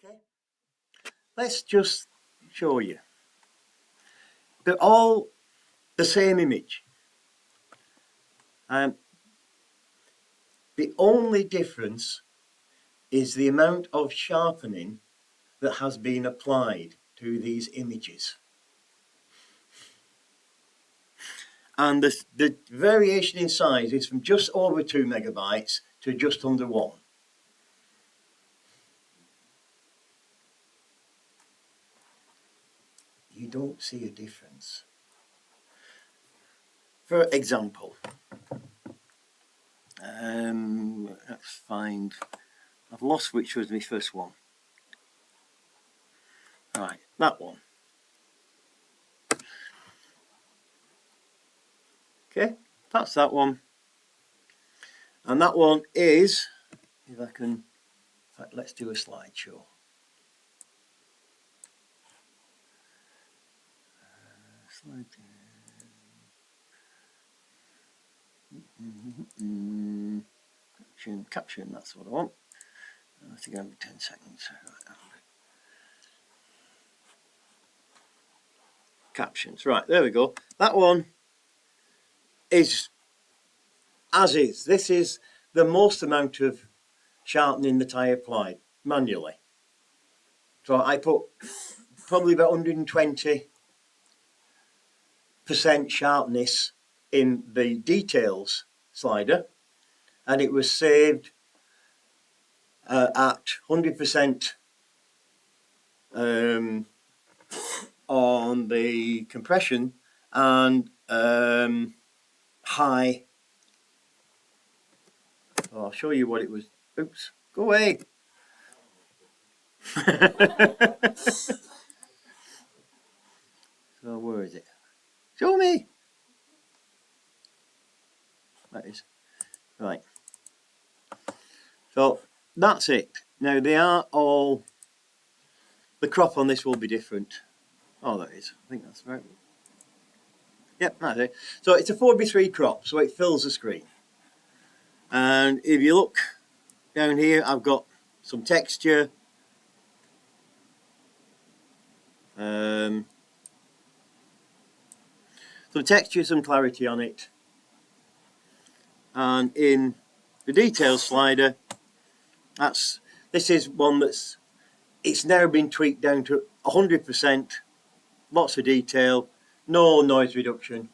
Okay, let's just show you. They're all the same image. The only difference is the amount of sharpening that has been applied to these images. And the variation in size is from just over 2 megabytes to just under 1. You don't see a difference. For example, let's find, I've lost which was my first one. Right, that one. Okay, that's that one. And that one is, if I can, in fact, let's do a slideshow. Caption, that's what I want. I think I'm 10 seconds. Captions, right, there we go. That one is as is. This is the most amount of sharpening that I applied manually. So I put probably about 120% sharpness in the details slider, and it was saved at 100% on the compression and high. Oh, I'll show you what it was. Oops, go away. So where is it? Show me. That is right. So that's it. Now they are all, the crop on this will be different. Oh, that is. I think that's right. Yep, that's it. So it's a 4:3 crop, so it fills the screen. And if you look down here, I've got some texture. Some texture, some clarity on it. And in the details slider, this is one it's now been tweaked down to 100%, lots of detail, no noise reduction.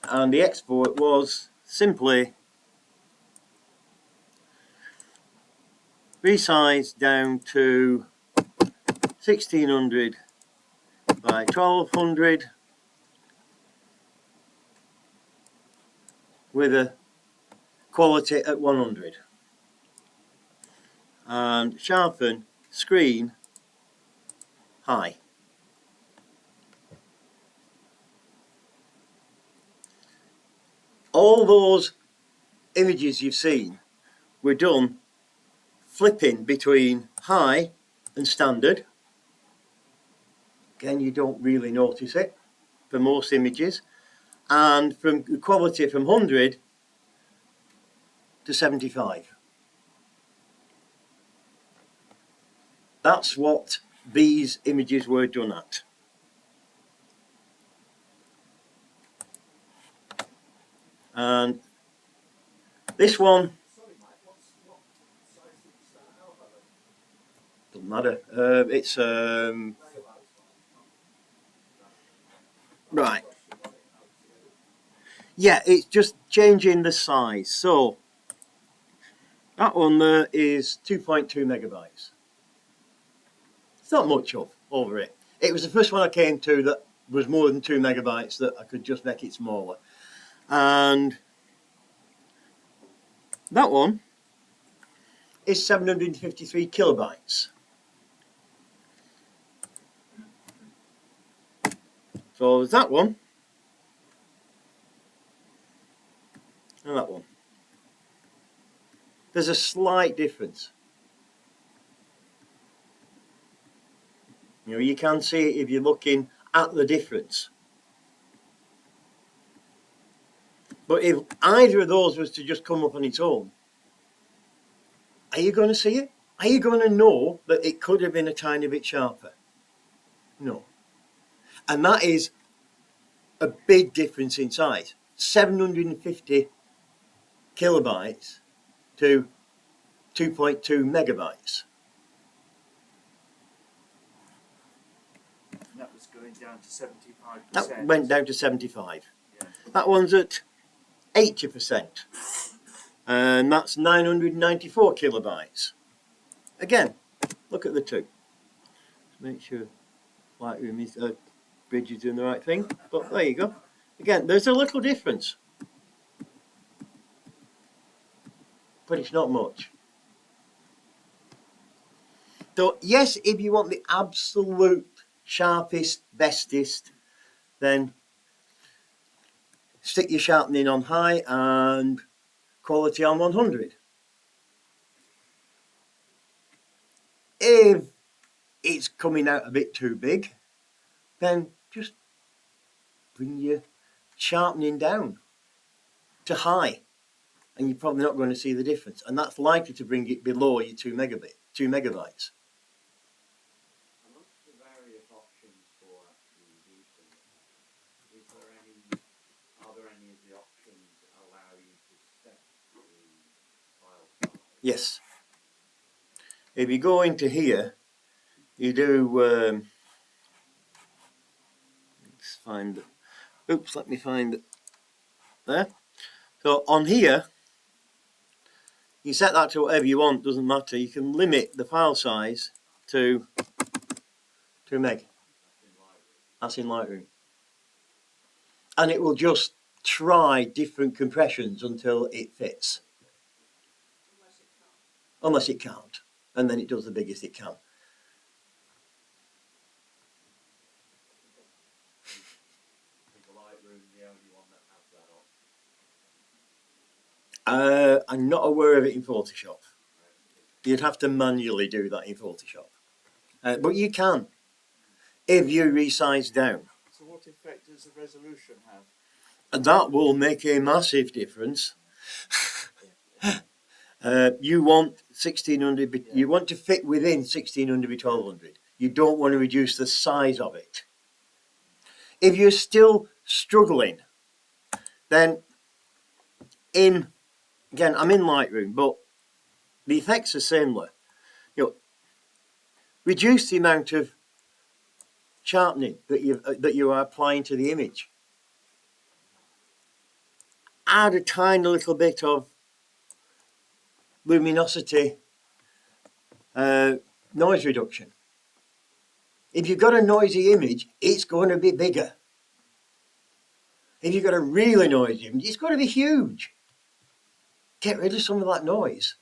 And the export was simply resized down to 1600 by 1200 with a quality at 100, and sharpen screen high. All those images you've seen were done flipping between high and standard. Again, you don't really notice it for most images. And from quality from 100 to 75. That's what these images were done at. And this one doesn't matter. It's right. Yeah, it's just changing the size. So that one there is 2.2 megabytes. It's not much over it. It was the first one I came to that was more than 2 megabytes that I could just make it smaller. And that one is 753 kilobytes. So there's that one and that one. There's a slight difference. You know, you can see it if you're looking at the difference. But if either of those was to just come up on its own, are you going to see it? Are you going to know that it could have been a tiny bit sharper? No. And that is a big difference in size. 750 kilobytes to 2.2 megabytes. That was going down to 75%. That went down to 75. Yeah. That one's at 80%. And that's 994 kilobytes. Again, look at the two. Just make sure Lightroom is Bridge is doing the right thing. But there you go. Again, there's a little difference. But it's not much. So yes, if you want the absolute sharpest, bestest, then stick your sharpening on high and quality on 100. If it's coming out a bit too big, then just bring your sharpening down to high, and you're probably not going to see the difference, and that's likely to bring it below your 2 megabytes. Amongst the various options for actually reducing it, are there any of the options that allow you to set the file size? Yes. If you go into here, you do let's find, oops, let me find it there. So on here, you set that to whatever you want, doesn't matter. You can limit the file size to 2 meg. That's in Lightroom. And it will just try different compressions until it fits. Unless it can't. And then it does the biggest it can. I'm not aware of it in Photoshop. You'd have to manually do that in Photoshop. But you can, if you resize down. So what effect does the resolution have? And that will make a massive difference. You want 1600, you want to fit within 1600 by 1200. You don't want to reduce the size of it. If you're still struggling, then again, I'm in Lightroom, but the effects are similar. Reduce the amount of sharpening that you are applying to the image. Add a tiny little bit of luminosity, noise reduction. If you've got a noisy image, it's going to be bigger. If you've got a really noisy image, it's going to be huge. Get rid of some of that noise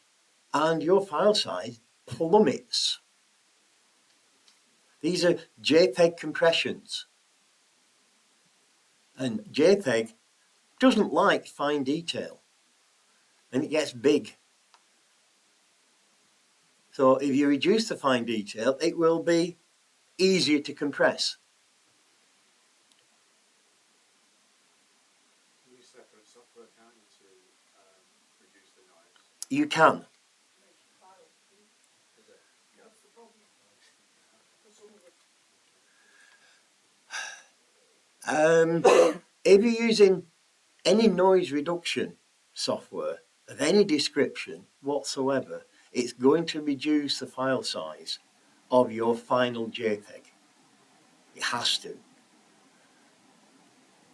and your file size plummets. These are JPEG compressions. And JPEG doesn't like fine detail. And it gets big. So if you reduce the fine detail, it will be easier to compress. Use separate software can to reduce the noise. You can. If you're using any noise reduction software of any description whatsoever, it's going to reduce the file size of your final JPEG. It has to.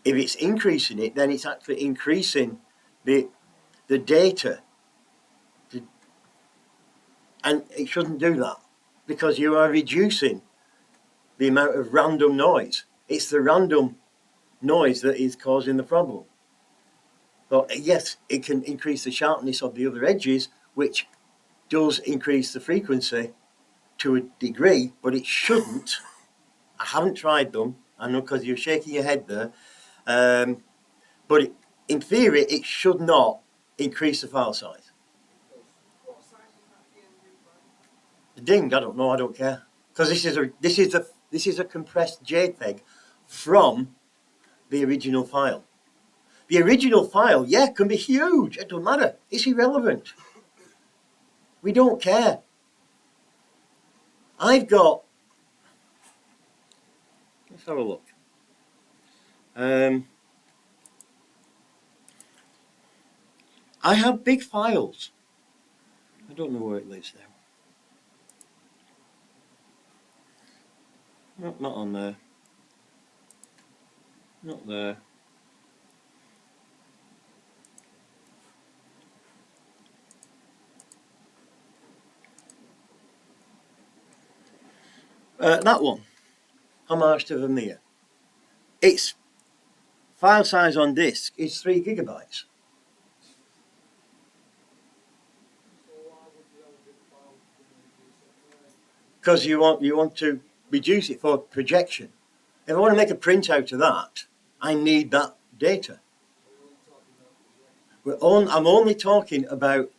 If it's increasing it, then it's actually increasing the data. And it shouldn't do that because you are reducing the amount of random noise. It's the random noise that is causing the problem. So yes, it can increase the sharpness of the other edges, which does increase the frequency to a degree, but it shouldn't. I haven't tried them. I know because you're shaking your head there. But in theory, it should not increase the file size. What size is that The ding, I don't know. I don't care because this is a compressed JPEG from the original file. The original file, yeah, can be huge. It doesn't matter. It's irrelevant. We don't care. I've got, let's have a look. I have big files. I don't know where it lives now. Not on there. Not there. That one, Homage to Vermeer. Its file size on disk is 3 gigabytes. Because you want to reduce it for projection. If I want to make a printout of that, I need that data. I'm only talking about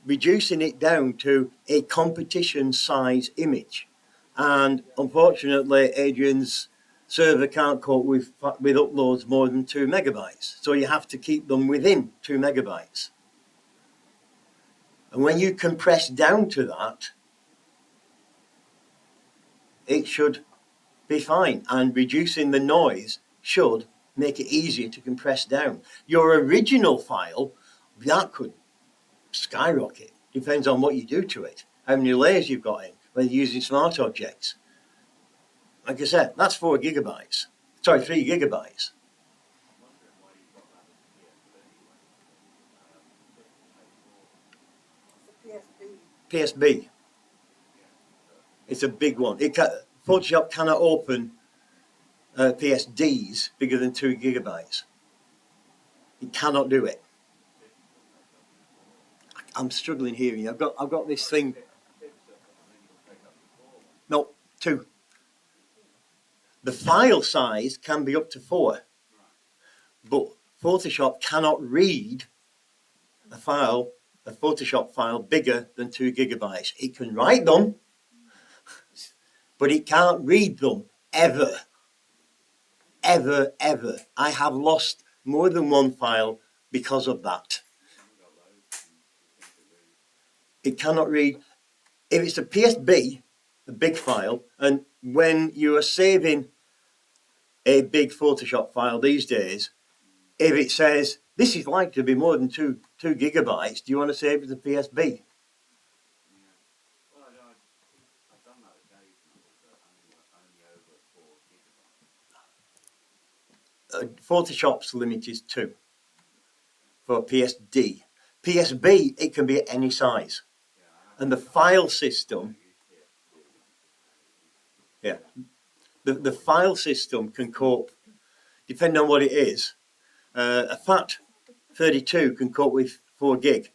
reducing it down to a competition size image. And unfortunately, Adrian's server can't cope with uploads more than 2 megabytes. So you have to keep them within 2 megabytes. And when you compress down to that, it should be fine. And reducing the noise should make it easier to compress down. Your original file, that could skyrocket. Depends on what you do to it, how many layers you've got in, whether you're using smart objects. Like I said, that's 4 gigabytes. Sorry, 3 gigabytes. PSB. It's a big one. Photoshop cannot open PSDs bigger than 2 gigabytes. It cannot do it. I'm struggling hearing you. I've got this thing. No, 2. The file size can be up to 4, but Photoshop cannot read a Photoshop file bigger than 2 gigabytes. It can write them, but it can't read them ever. Ever, ever. I have lost more than one file because of that. It cannot read. If it's a PSB, a big file, and when you are saving a big Photoshop file these days, if it says this is likely to be more than 2 gigabytes, do you want to save it as a PSB? Photoshop's limit is 2 for PSD. PSB, it can be at any size. And the file system, yeah, the file system can cope, depending on what it is. A FAT32 can cope with 4 gig.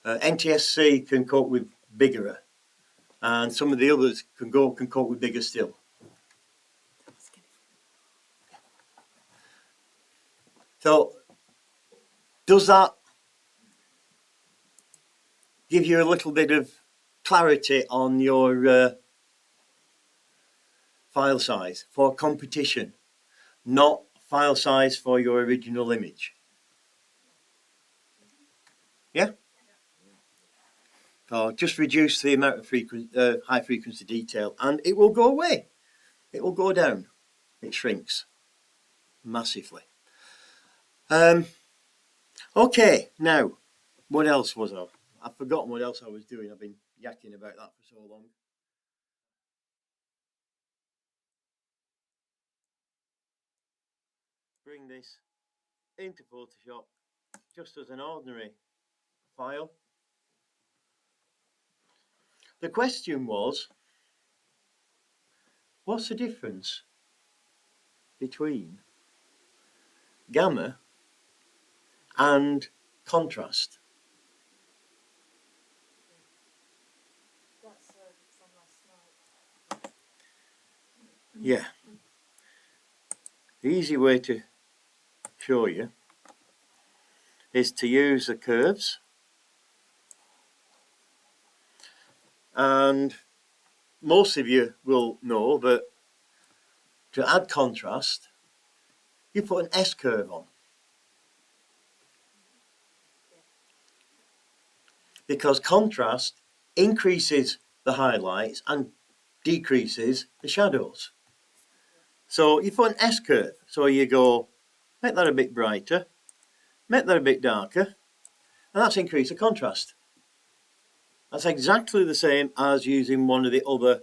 NTSC can cope with bigger. And some of the others can cope with bigger still. So, does that give you a little bit of clarity on your file size for competition, not file size for your original image? Yeah? So just reduce the amount of high frequency detail and it will go away. It will go down. It shrinks massively. Okay, now, what else was I? I've forgotten what else I was doing. I've been yakking about that for so long. Bring this into Photoshop just as an ordinary file. The question was, what's the difference between gamma and contrast? Yeah. The easy way to show you is to use the curves, and most of you will know that to add contrast you put an S curve on. because contrast increases the highlights and decreases the shadows. So you put an S-curve, so you go, make that a bit brighter, make that a bit darker, and that's increase the contrast. That's exactly the same as using one of the other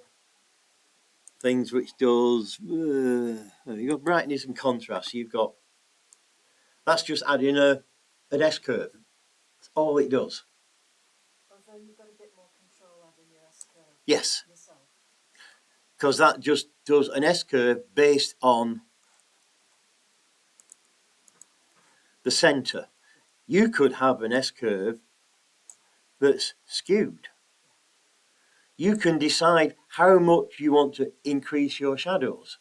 things which does, you've got brightness and contrast, that's just adding an S-curve. That's all it does. Although you've got a bit more control over your S-curve. Yes. Yourself. Because that just does an S-curve based on the centre. You could have an S-curve that's skewed. You can decide how much you want to increase your shadows.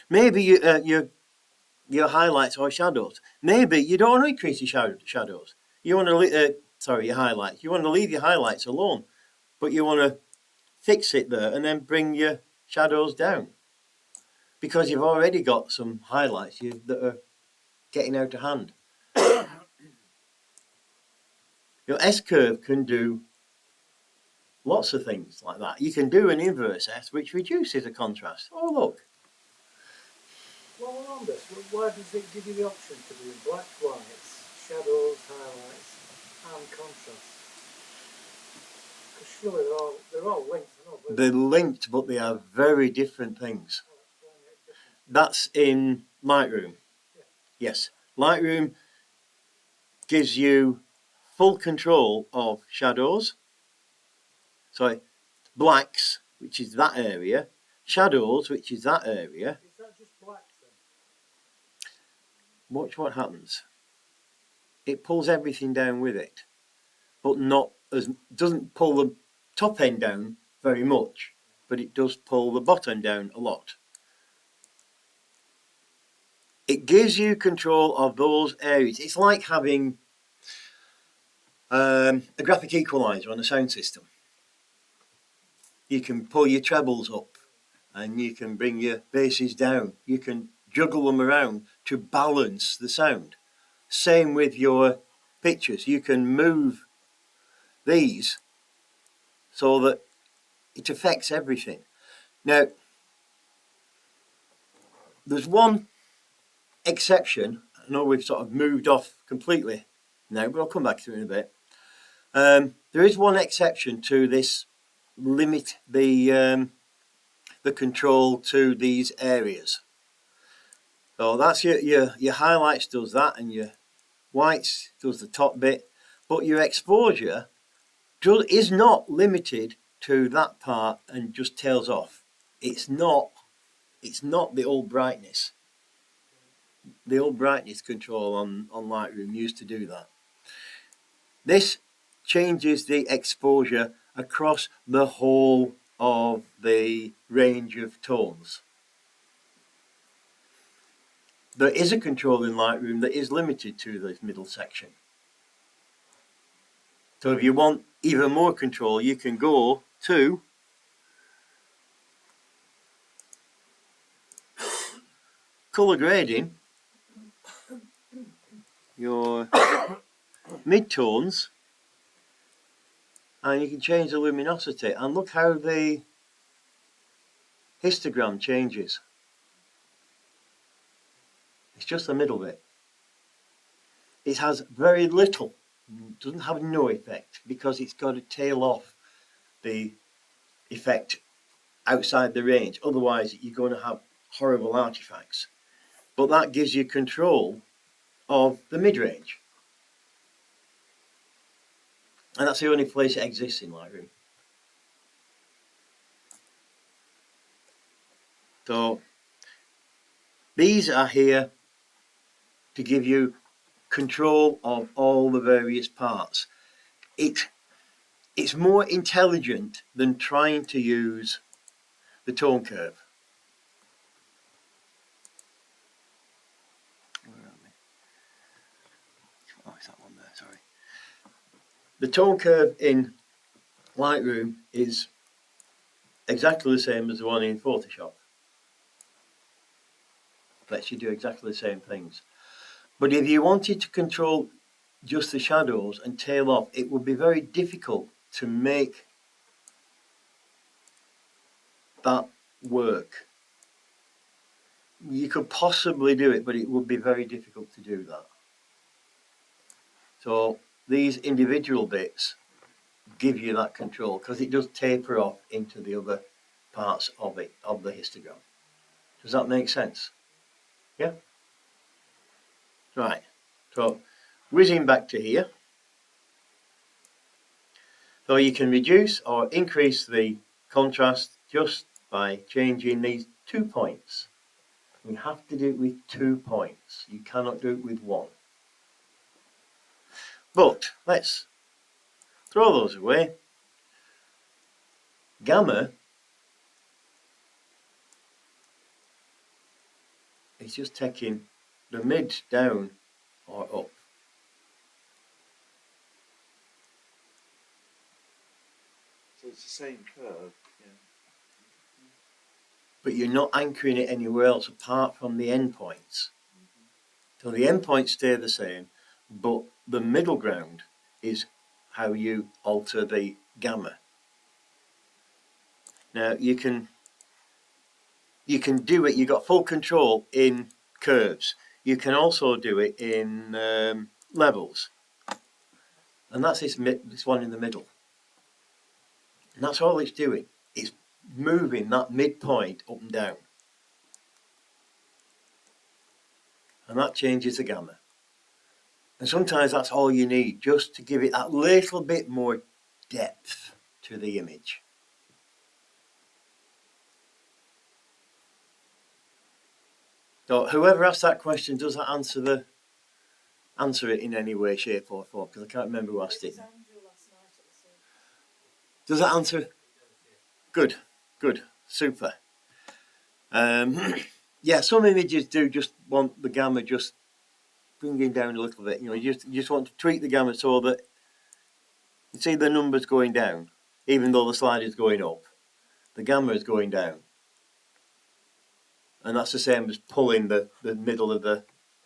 Maybe your highlights or shadows. Maybe you don't want to increase your shadows. You want to your highlights. You want to leave your highlights alone, but you want to fix it there and then bring your shadows down, because you've already got some highlights that are getting out of hand. Your S-curve can do lots of things like that. You can do an inverse S, which reduces the contrast. Oh, look. While we're on this, why does it give you the option to do black, whites, shadows, highlights, and contrast? Because surely they're all linked. They're linked, but they are very different things. That's in Lightroom. Yeah. Yes, Lightroom gives you full control of shadows. Sorry, blacks, which is that area. Shadows, which is that area. Is that just black then? Watch what happens. It pulls everything down with it, but doesn't pull the top end down very much, but it does pull the bottom down a lot. It gives you control of those areas. It's like having a graphic equalizer on a sound system. You can pull your trebles up and you can bring your basses down. You can juggle them around to balance the sound. Same with your pictures. You can move these so that it affects everything. Now, there's one exception. I know we've sort of moved off completely now, but I'll come back to it in a bit. There is one exception to this limit the control to these areas. So that's your highlights does that, and your whites does the top bit, but your exposure is not limited to that part and just tails off. It's not the old brightness. The old brightness control on Lightroom used to do that. This changes the exposure across the whole of the range of tones. There is a control in Lightroom that is limited to this middle section. So if you want even more control, you can go to color grading, your midtones, and you can change the luminosity. And look how the histogram changes. It's just the middle bit. It has very little, doesn't have no effect, because it's got to tail off the effect outside the range. Otherwise, you're going to have horrible artifacts. But that gives you control of the mid-range. And that's the only place it exists in Lightroom. So these are here to give you control of all the various parts. It's more intelligent than trying to use the tone curve. Where are we? Oh, it's that one there, sorry. The tone curve in Lightroom is exactly the same as the one in Photoshop. Lets you do exactly the same things. But if you wanted to control just the shadows and tail off, it would be very difficult to make that work. You could possibly do it, but it would be very difficult to do that. So these individual bits give you that control because it does taper off into the other parts of it, of the histogram. Does that make sense? Yeah? Right. So whizzing back to here. So you can reduce or increase the contrast just by changing these 2 points. We have to do it with 2 points. You cannot do it with 1. But let's throw those away. Gamma is just taking the mid down or up. So it's the same curve, yeah. But you're not anchoring it anywhere else apart from the endpoints. So the endpoints stay the same, but the middle ground is how you alter the gamma. Now you can do it, you've got full control in curves. You can also do it in levels. And that's this one in the middle. And that's all it's doing. It's moving that midpoint up and down. And that changes the gamma. And sometimes that's all you need, just to give it that little bit more depth to the image. So whoever asked that question, does that answer it in any way, shape or form? Because I can't remember who asked it. Does that answer? Good, good, super. Yeah, some images do just want the gamma just bringing down a little bit. You know, you just want to tweak the gamma so that you see the numbers going down, even though the slide is going up. The gamma is going down. And that's the same as pulling the middle of the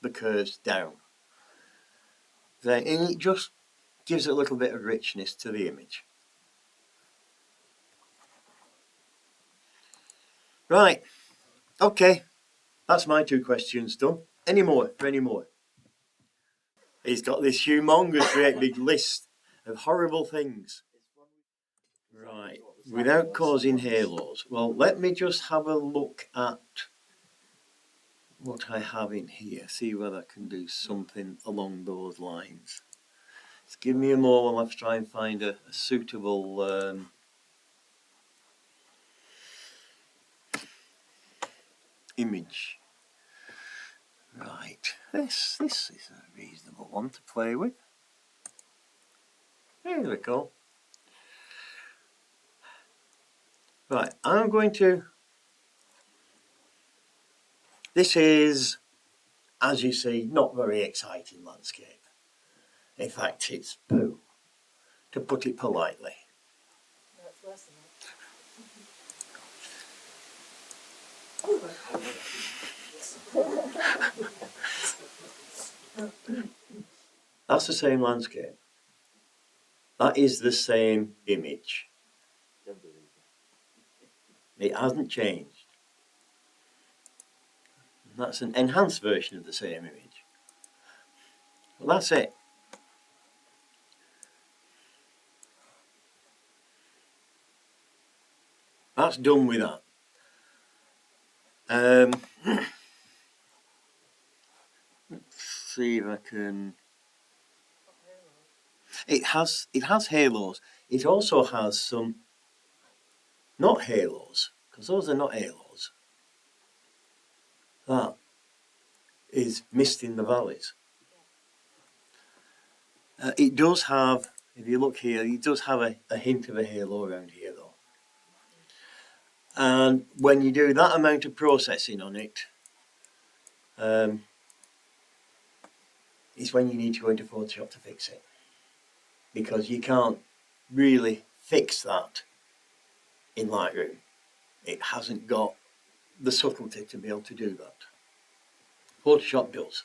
curves down. And it just gives it a little bit of richness to the image. Right, okay, that's my 2 questions done. Any more? For any more? He's got this humongous great big list of horrible things. Right, without causing halos. Well, let me just have a look at what I have in here, see whether I can do something along those lines. Just give me a moment while I try and find a suitable image. Right, this is a reasonable one to play with. There we go. Right, I'm going to... This is, as you see, not very exciting landscape. In fact, it's poo, to put it politely. No, it's worse than that. That's the same landscape. That is the same image. It hasn't changed. That's an enhanced version of the same image. Well, that's it. That's done with that. Let's see if I can... It has halos. It also has some not halos, because those are not halos. That is mist in the valleys. It does have, if you look here, it does have a hint of a halo around here though. And when you do that amount of processing on it, it's when you need to go into Photoshop to fix it. Because you can't really fix that in Lightroom. It hasn't got the subtlety to be able to do that. Photoshop does.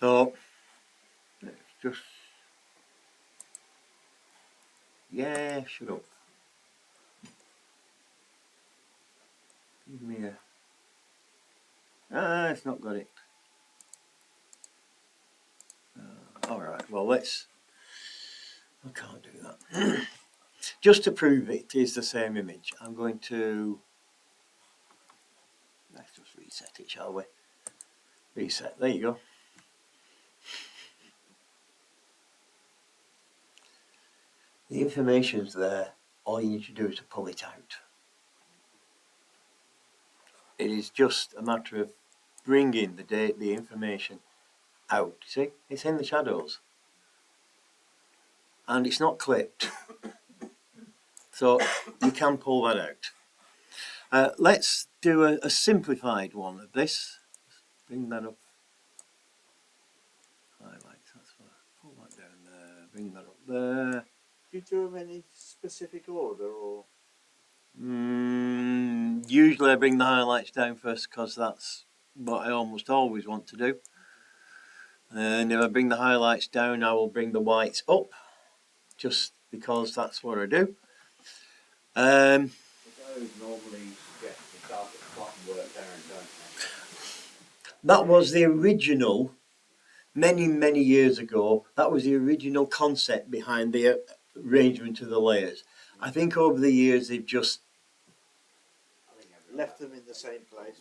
So let's just, yeah, shut up. Give me a, it's not got it. Alright, well let's, I can't do that. Just to prove it is the same image, I'm going to, let's just reset it, shall we? Reset, there you go. The information's there, all you need to do is to pull it out. It is just a matter of bringing the information out. See, it's in the shadows. And it's not clipped. So you can pull that out. Let's do a simplified one of this. Bring that up. Highlights, that's what. Pull that down there. Bring that up there. Do you do them in any specific order, or? Usually I bring the highlights down first because that's what I almost always want to do. And if I bring the highlights down, I will bring the whites up, just because that's what I do. But those normally suggest the dark bottom work there, and don't they? That was the original, many years ago, that was the original concept behind the arrangement of the layers. I think over the years they've just, Left them in the same place.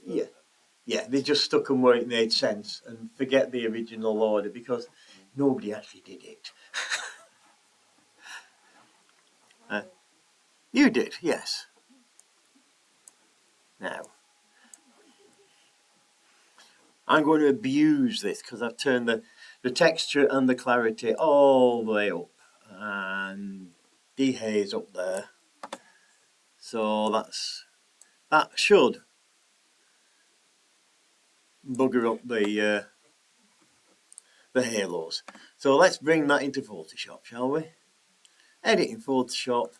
yeah, they just stuck them where it made sense and forget the original order because nobody actually did it. You did, yes. Now, I'm going to abuse this because I've turned the texture and the clarity all the way up and dehaze up there. So that should bugger up the halos. So let's bring that into Photoshop, shall we? Edit in Photoshop.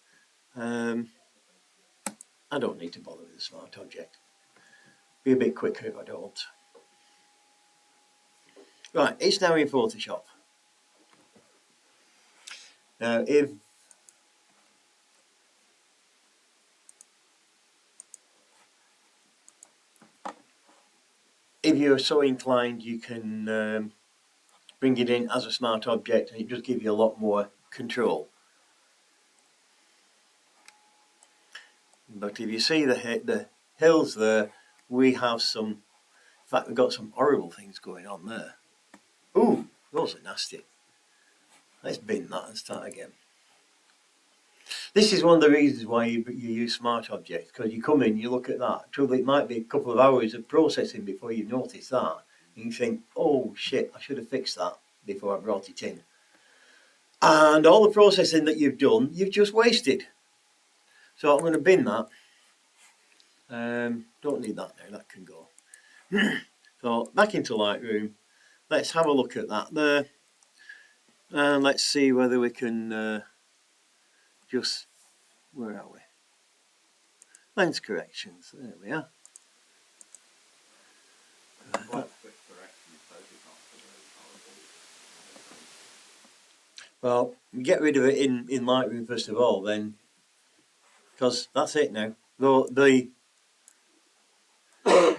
I don't need to bother with the smart object. Be a bit quicker if I don't. Right, it's now in Photoshop. Now if you're so inclined, you can bring it in as a smart object and it does give you a lot more control. But if you see the hills there, we have some, in fact we've got some horrible things going on there. Ooh, those are nasty. Let's bin that and start again. This is one of the reasons why you use smart objects, because you come in, you look at that. Truly, it might be a couple of hours of processing before you notice that. And you think, oh shit, I should have fixed that before I brought it in. And all the processing that you've done, you've just wasted. So I'm going to bin that. Don't need that now, that can go. So back into Lightroom. Let's have a look at that there. And let's see whether we can just, where are we? Lens corrections, there we are. Quite a quick correction in Photoshop for those horrible. Well, get rid of it in Lightroom first of all then, because that's it now. Though the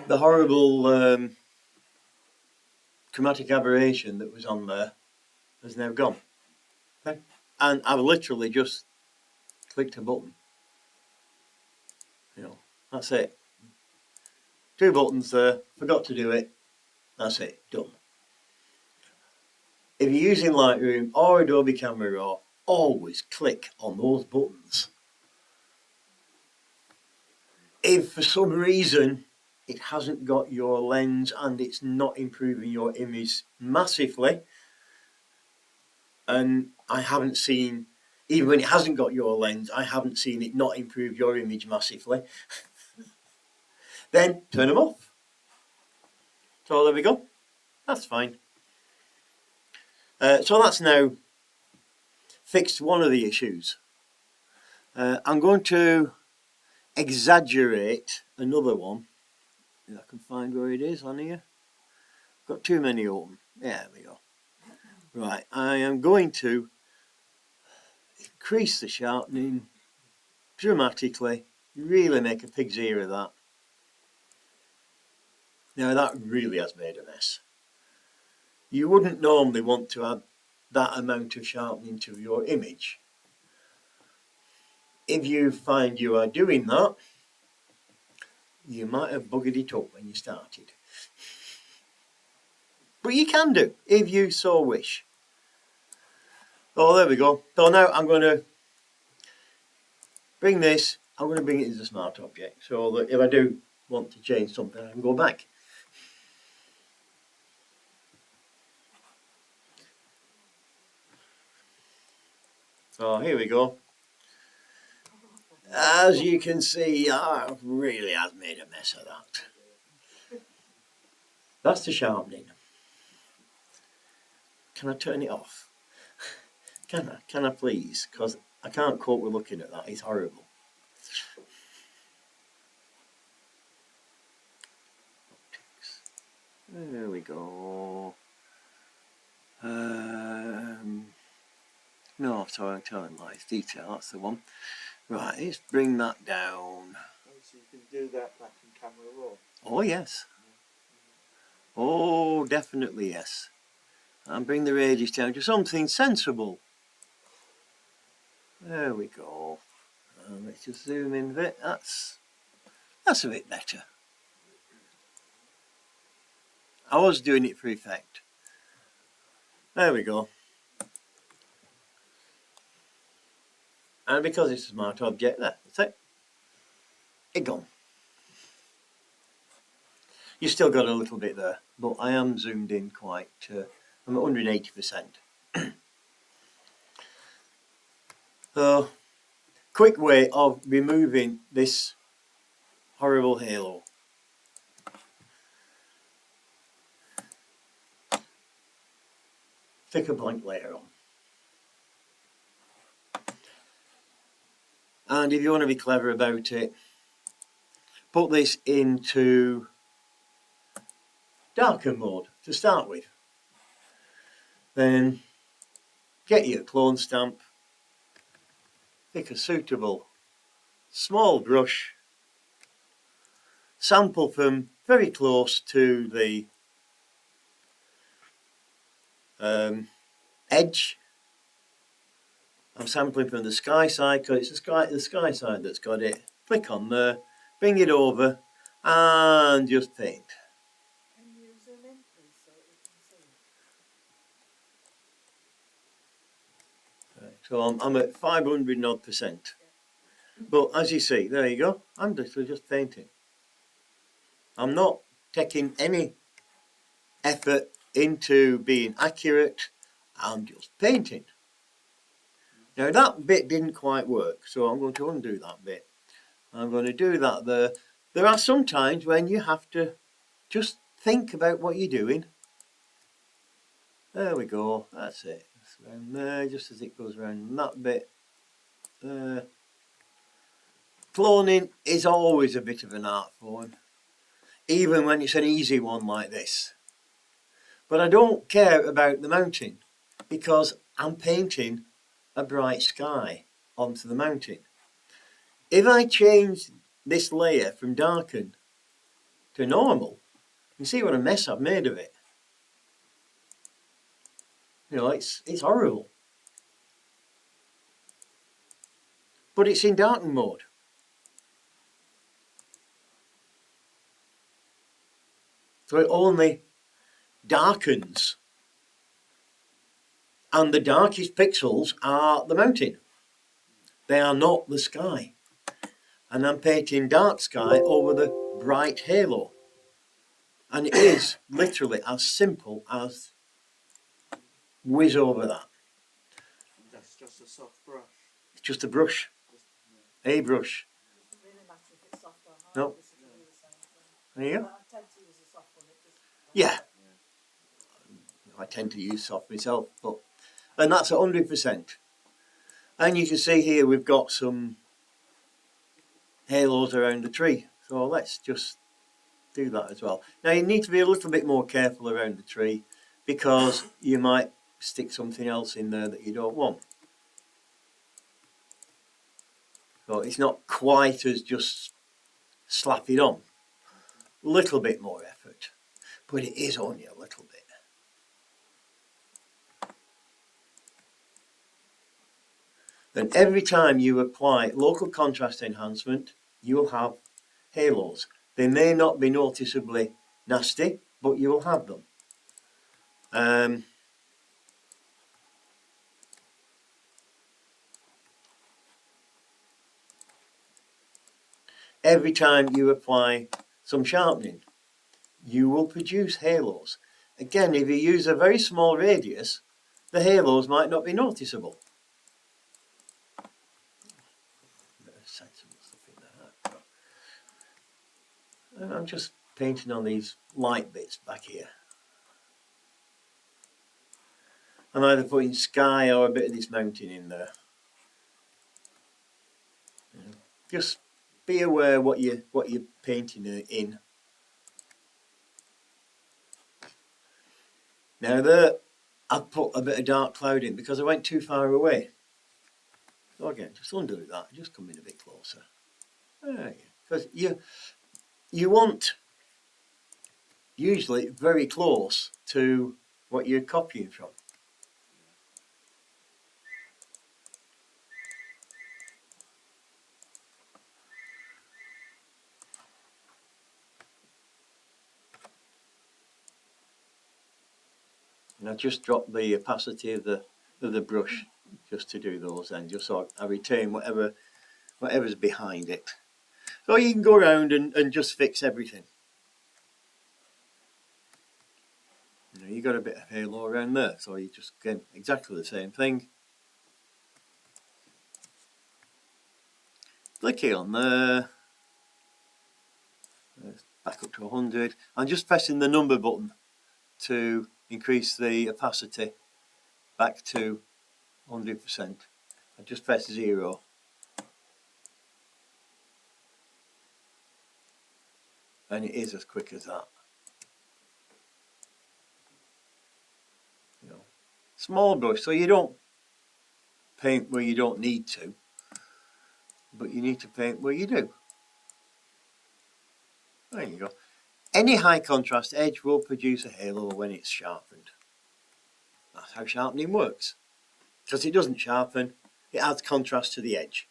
horrible chromatic aberration that was on there has now gone. Okay. And I've literally just clicked a button. You know, that's it. 2 buttons there, forgot to do it, that's it, done. If you're using Lightroom or Adobe Camera Raw, always click on those buttons. If for some reason it hasn't got your lens and it's not improving your image massively, and I haven't seen, even when it hasn't got your lens, I haven't seen it not improve your image massively, then turn them off. So there we go, that's fine. So that's now fixed one of the issues. I'm going to exaggerate another one. If I can find where it is on here. Got too many open. There we go. Right, I am going to increase the sharpening dramatically, really make a pig's ear of that. Now that really has made a mess. You wouldn't normally want to add that amount of sharpening to your image. If you find you are doing that, you might have buggered it up when you started. But you can do, if you so wish. Oh, there we go. So now I'm going to bring this, I'm going to bring it as a smart object, so that if I do want to change something, I can go back. So here we go. As you can see, I really have made a mess of that. That's the sharpening. Can I turn it off? Can I please? Because I can't cope with looking at that. It's horrible. There we go. No, sorry, I'm telling lies. Detail, that's the one. Right, let's bring that down. Oh, so you can do that back in camera raw. Oh, yes. Oh, definitely yes. And bring the radius down to something sensible. There we go. And let's just zoom in a bit. That's a bit better. I was doing it for effect. There we go. And because it's a smart object, that's it. It's gone. You've still got a little bit there, but I am zoomed in quite. I'm at 180%. So, quick way of removing this horrible halo. Stick a blank layer on. And if you want to be clever about it, put this into darken mode to start with. Then get your clone stamp, pick a suitable small brush, sample from very close to the edge. I'm sampling from the sky side because it's the sky side that's got it. Click on there, bring it over and just paint. Can you zoom in, please, so we can see? Right, so I'm at 500 odd percent. But as you see, there you go, I'm literally just painting. I'm not taking any effort into being accurate, I'm just painting. Now that bit didn't quite work, so I'm going to undo that bit. I'm going to do that there. There are some times when you have to just think about what you're doing. There we go, that's it. It's around there, just as it goes around that bit there. Cloning is always a bit of an art form, even when it's an easy one like this. But I don't care about the mountain because I'm painting a bright sky onto the mountain. If I change this layer from darken to normal, you can see what a mess I've made of it. You know, it's horrible. But it's in darken mode. So it only darkens. And the darkest pixels are the mountain. They are not the sky. And I'm painting dark sky over the bright halo. And it is literally as simple as whiz over that. That's just a soft brush. It's just a brush. A brush. It doesn't really matter if it's soft or hard. No. This will do the same thing. There you go. But I tend to use a soft one. It just Yeah. I tend to use soft myself, and that's 100%. And you can see here we've got some halos around the tree. So let's just do that as well. Now you need to be a little bit more careful around the tree because you might stick something else in there that you don't want. So it's not quite as just slap it on. A little bit more effort, but it is only a little bit. And every time you apply local contrast enhancement, you will have halos. They may not be noticeably nasty, but you will have them. Every time you apply some sharpening, you will produce halos. Again, if you use a very small radius, the halos might not be noticeable. Sensible stuff in there. I'm just painting on these light bits back here. I'm either putting sky or a bit of this mountain in there. Just be aware what you're painting in. Now there, I've put a bit of dark cloud in because I went too far away. So again, just undo that, just come in a bit closer. Because you want usually very close to what you're copying from. And I just dropped the opacity of the brush just to do those then, just so I retain whatever's behind it. So you can go around and just fix everything. You got a bit of halo around there, so you just get exactly the same thing. Click it on there. Back up to 100. I'm just pressing the number button to increase the opacity back to 100%. I just press 0. And it is as quick as that. Small brush, so you don't paint where you don't need to, but you need to paint where you do. There you go. Any high contrast edge will produce a halo when it's sharpened. That's how sharpening works. Because it doesn't sharpen, it adds contrast to the edge.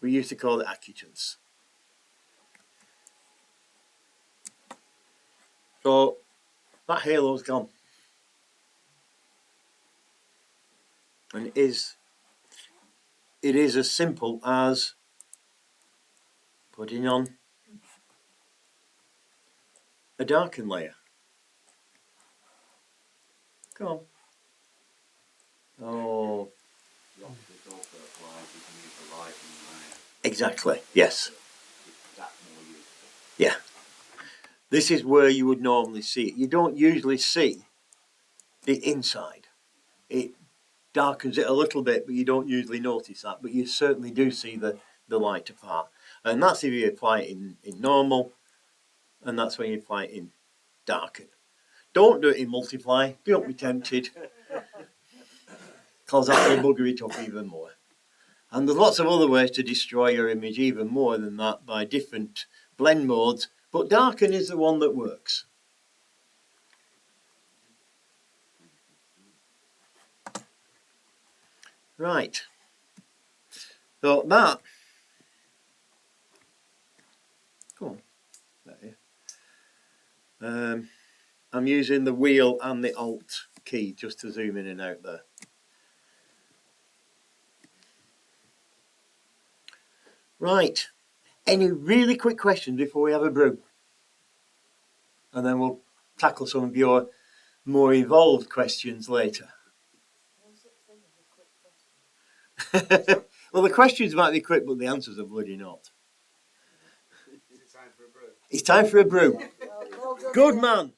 We used to call it acutance. So that halo's gone. And it is as simple as putting on a darken layer. Come on. Oh. Exactly, yes. Yeah. This is where you would normally see it. You don't usually see the inside. It darkens it a little bit, but you don't usually notice that. But you certainly do see the lighter part. And that's if you apply it in normal, and that's when you apply it in darken. Don't do it in multiply. Don't be tempted, because that will bugger it up even more. And there's lots of other ways to destroy your image even more than that by different blend modes, but darken is the one that works. Right, so that, come on, there. I'm using the wheel and the Alt key just to zoom in and out there. Right, any really quick questions before we have a brew? And then we'll tackle some of your more involved questions later. Well, the questions might be quick, but the answers are bloody not. Is it time for a brew? It's time for a brew. Good man.